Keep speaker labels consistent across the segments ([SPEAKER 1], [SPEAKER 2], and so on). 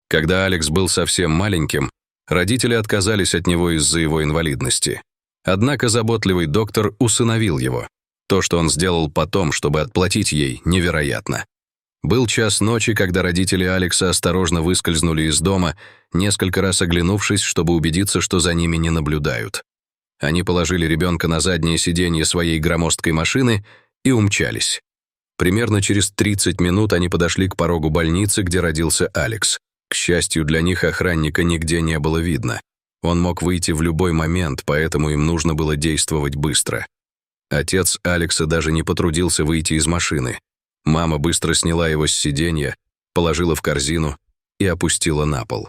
[SPEAKER 1] Когда Алекс был совсем маленьким, родители отказались от него из-за его инвалидности. Однако заботливый доктор усыновил его. То, что он сделал потом, чтобы отплатить ей, невероятно. Был час ночи, когда родители Алекса осторожно выскользнули из дома, несколько раз оглянувшись, чтобы убедиться, что за ними не наблюдают. Они положили ребенка на заднее сиденье своей громоздкой машины и умчались. Примерно через 30 минут они подошли к порогу больницы, где родился Алекс. К счастью для них, охранника нигде не было видно. Он мог выйти в любой момент, поэтому им нужно было действовать быстро. Отец Алекса даже не потрудился выйти из машины. Мама быстро сняла его с сиденья, положила в корзину и опустила на пол.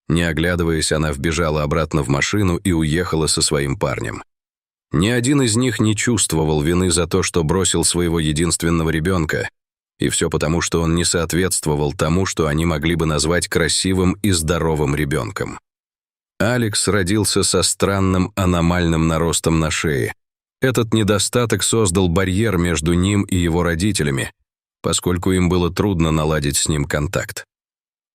[SPEAKER 1] Не оглядываясь, она вбежала обратно в машину и уехала со своим парнем. Ни один из них не чувствовал вины за то, что бросил своего единственного ребенка, и все потому, что он не соответствовал тому, что они могли бы назвать красивым и здоровым ребенком. Алекс родился со странным аномальным наростом на шее. Этот недостаток создал барьер между ним и его родителями, поскольку им было трудно наладить с ним контакт.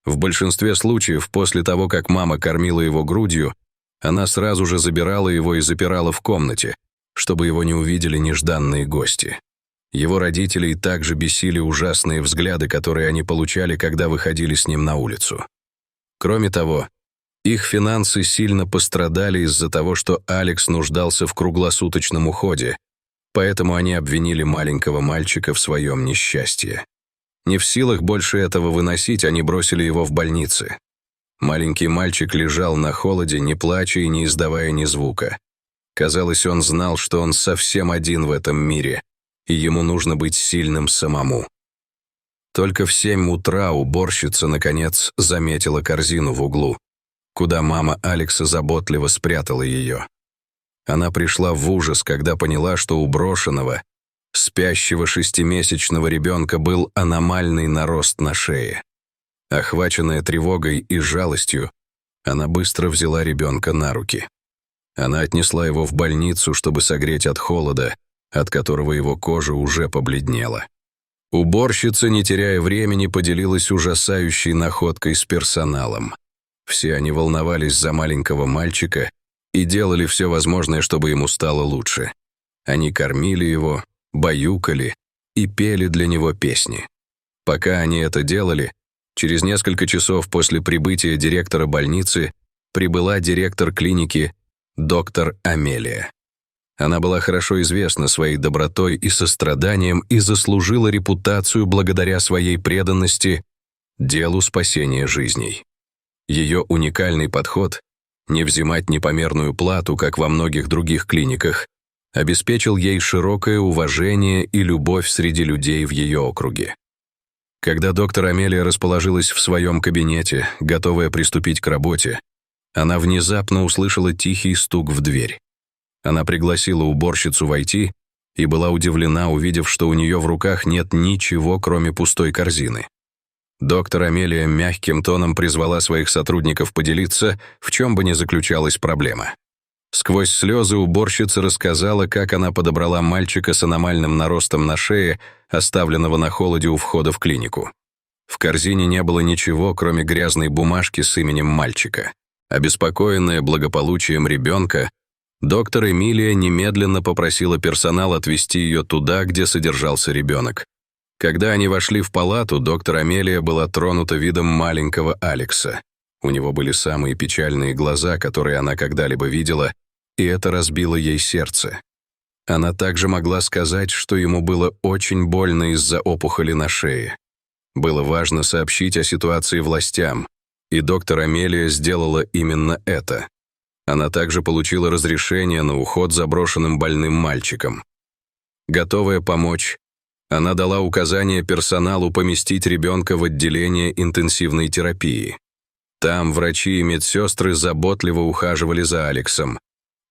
[SPEAKER 1] В большинстве случаев, после того, как мама кормила его грудью, она сразу же забирала его и запирала в комнате, чтобы его не увидели нежданные гости. Его родителей также бесили ужасные взгляды, которые они получали, когда выходили с ним на улицу. Кроме того, их финансы сильно пострадали из-за того, что Алекс нуждался в круглосуточном уходе, поэтому они обвинили маленького мальчика в своем несчастье. Не в силах больше этого выносить, они бросили его в больнице. Маленький мальчик лежал на холоде, не плача и не издавая ни звука. Казалось, он знал, что он совсем один в этом мире, и ему нужно быть сильным самому. Только в 7 утра уборщица, наконец, заметила корзину в углу, куда мама Алекса заботливо спрятала ее. Она пришла в ужас, когда поняла, что у брошенного, спящего 6-месячного ребенка был аномальный нарост на шее. Охваченная тревогой и жалостью, она быстро взяла ребенка на руки. Она отнесла его в больницу, чтобы согреть от холода, от которого его кожа уже побледнела. Уборщица, не теряя времени, поделилась ужасающей находкой с персоналом. Все они волновались за маленького мальчика и делали все возможное, чтобы ему стало лучше. Они кормили его, баюкали и пели для него песни. Пока они это делали, через несколько часов после прибытия директора больницы прибыла директор клиники доктор Амелия. Она была хорошо известна своей добротой и состраданием и заслужила репутацию благодаря своей преданности делу спасения жизней. Ее уникальный подход — не взимать непомерную плату, как во многих других клиниках, обеспечил ей широкое уважение и любовь среди людей в ее округе. Когда доктор Амелия расположилась в своем кабинете, готовая приступить к работе, она внезапно услышала тихий стук в дверь. Она пригласила уборщицу войти и была удивлена, увидев, что у нее в руках нет ничего, кроме пустой корзины. Доктор Амелия мягким тоном призвала своих сотрудников поделиться, в чем бы ни заключалась проблема. Сквозь слезы уборщица рассказала, как она подобрала мальчика с аномальным наростом на шее, оставленного на холоде у входа в клинику. В корзине не было ничего, кроме грязной бумажки с именем мальчика. Обеспокоенная благополучием ребенка, доктор Эмилия немедленно попросила персонал отвезти ее туда, где содержался ребенок. Когда они вошли в палату, доктор Амелия была тронута видом маленького Алекса. У него были самые печальные глаза, которые она когда-либо видела, и это разбило ей сердце. Она также могла сказать, что ему было очень больно из-за опухоли на шее. Было важно сообщить о ситуации властям, и доктор Амелия сделала именно это. Она также получила разрешение на уход за брошенным больным мальчиком. Готовая помочь, она дала указание персоналу поместить ребенка в отделение интенсивной терапии. Там врачи и медсестры заботливо ухаживали за Алексом,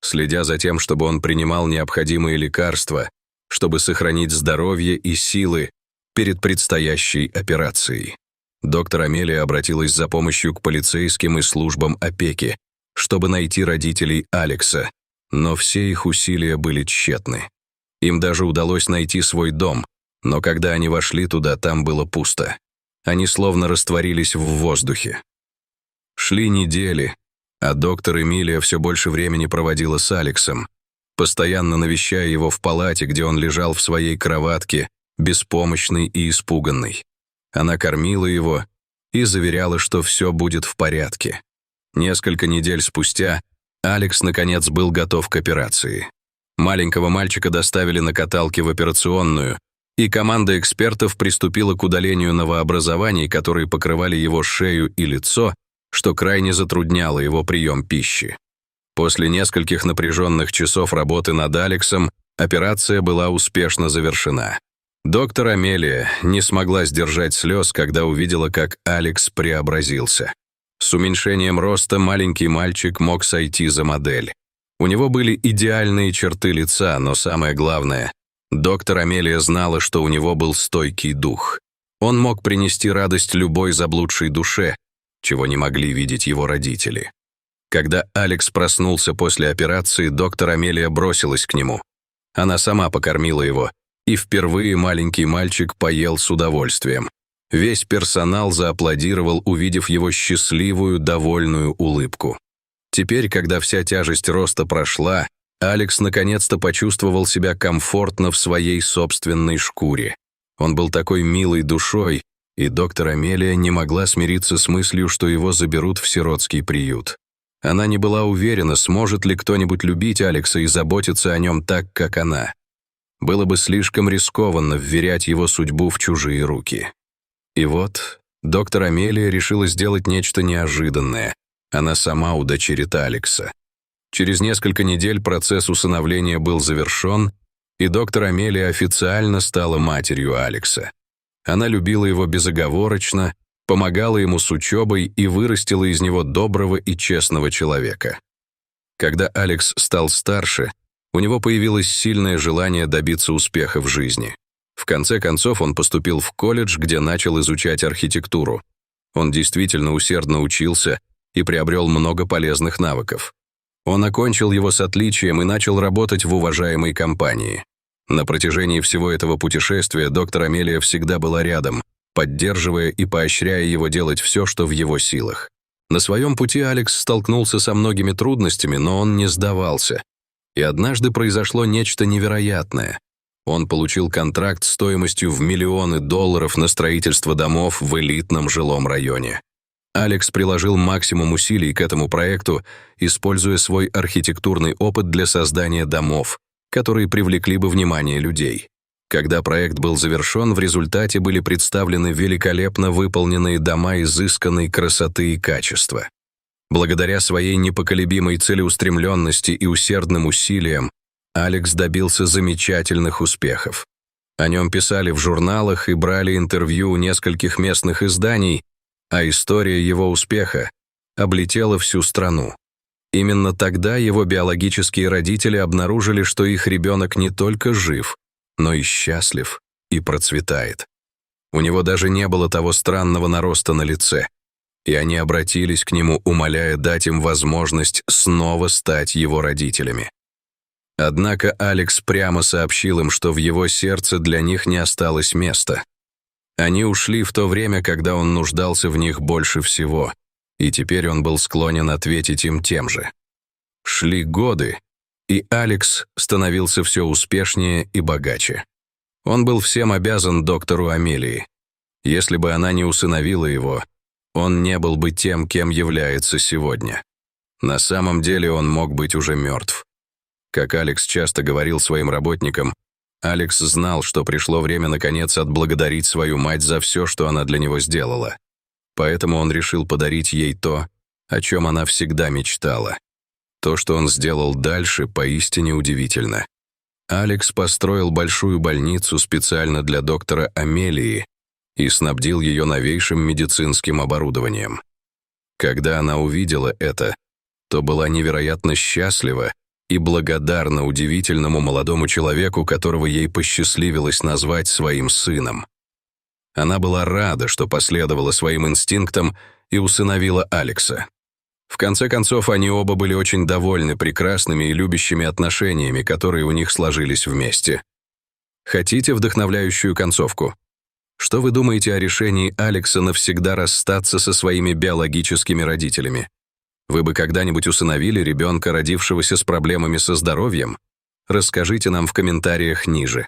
[SPEAKER 1] следя за тем, чтобы он принимал необходимые лекарства, чтобы сохранить здоровье и силы перед предстоящей операцией. Доктор Амелия обратилась за помощью к полицейским и службам опеки, чтобы найти родителей Алекса, но все их усилия были тщетны. Им даже удалось найти свой дом, но когда они вошли туда, там было пусто. Они словно растворились в воздухе. Шли недели, а доктор Эмилия все больше времени проводила с Алексом, постоянно навещая его в палате, где он лежал в своей кроватке, беспомощный и испуганный. Она кормила его и заверяла, что все будет в порядке. Несколько недель спустя Алекс, наконец, был готов к операции. Маленького мальчика доставили на каталке в операционную, и команда экспертов приступила к удалению новообразований, которые покрывали его шею и лицо, что крайне затрудняло его прием пищи. После нескольких напряженных часов работы над Алексом операция была успешно завершена. Доктор Амелия не смогла сдержать слез, когда увидела, как Алекс преобразился. С уменьшением роста маленький мальчик мог сойти за модель. У него были идеальные черты лица, но самое главное, доктор Амелия знала, что у него был стойкий дух. Он мог принести радость любой заблудшей душе, чего не могли видеть его родители. Когда Алекс проснулся после операции, доктор Амелия бросилась к нему. Она сама покормила его, и впервые маленький мальчик поел с удовольствием. Весь персонал зааплодировал, увидев его счастливую, довольную улыбку. Теперь, когда вся тяжесть роста прошла, Алекс наконец-то почувствовал себя комфортно в своей собственной шкуре. Он был такой милой душой, и доктор Амелия не могла смириться с мыслью, что его заберут в сиротский приют. Она не была уверена, сможет ли кто-нибудь любить Алекса и заботиться о нем так, как она. Было бы слишком рискованно вверять его судьбу в чужие руки. И вот доктор Амелия решила сделать нечто неожиданное. Она сама удочерит Алекса. Через несколько недель процесс усыновления был завершен, и доктор Амелия официально стала матерью Алекса. Она любила его безоговорочно, помогала ему с учебой и вырастила из него доброго и честного человека. Когда Алекс стал старше, у него появилось сильное желание добиться успеха в жизни. В конце концов он поступил в колледж, где начал изучать архитектуру. Он действительно усердно учился и приобрел много полезных навыков. Он окончил его с отличием и начал работать в уважаемой компании. На протяжении всего этого путешествия доктор Амелия всегда была рядом, поддерживая и поощряя его делать все, что в его силах. На своем пути Алекс столкнулся со многими трудностями, но он не сдавался. И однажды произошло нечто невероятное. Он получил контракт стоимостью в миллионы долларов на строительство домов в элитном жилом районе. Алекс приложил максимум усилий к этому проекту, используя свой архитектурный опыт для создания домов, которые привлекли бы внимание людей. Когда проект был завершен, в результате были представлены великолепно выполненные дома изысканной красоты и качества. Благодаря своей непоколебимой целеустремленности и усердным усилиям, Алекс добился замечательных успехов. О нем писали в журналах и брали интервью у нескольких местных изданий, а история его успеха облетела всю страну. Именно тогда его биологические родители обнаружили, что их ребенок не только жив, но и счастлив и процветает. У него даже не было того странного нароста на лице, и они обратились к нему, умоляя дать им возможность снова стать его родителями. Однако Алекс прямо сообщил им, что в его сердце для них не осталось места. Они ушли в то время, когда он нуждался в них больше всего, и теперь он был склонен ответить им тем же. Шли годы, и Алекс становился все успешнее и богаче. Он был всем обязан доктору Амелии. Если бы она не усыновила его, он не был бы тем, кем является сегодня. На самом деле он мог быть уже мертв. Как Алекс часто говорил своим работникам, Алекс знал, что пришло время наконец отблагодарить свою мать за все, что она для него сделала. Поэтому он решил подарить ей то, о чем она всегда мечтала. То, что он сделал дальше, поистине удивительно. Алекс построил большую больницу специально для доктора Амелии и снабдил ее новейшим медицинским оборудованием. Когда она увидела это, то была невероятно счастлива и благодарна удивительному молодому человеку, которого ей посчастливилось назвать своим сыном. Она была рада, что последовала своим инстинктам и усыновила Алекса. В конце концов, они оба были очень довольны прекрасными и любящими отношениями, которые у них сложились вместе. Хотите вдохновляющую концовку? Что вы думаете о решении Алекса навсегда расстаться со своими биологическими родителями? Вы бы когда-нибудь усыновили ребенка, родившегося с проблемами со здоровьем? Расскажите нам в комментариях ниже.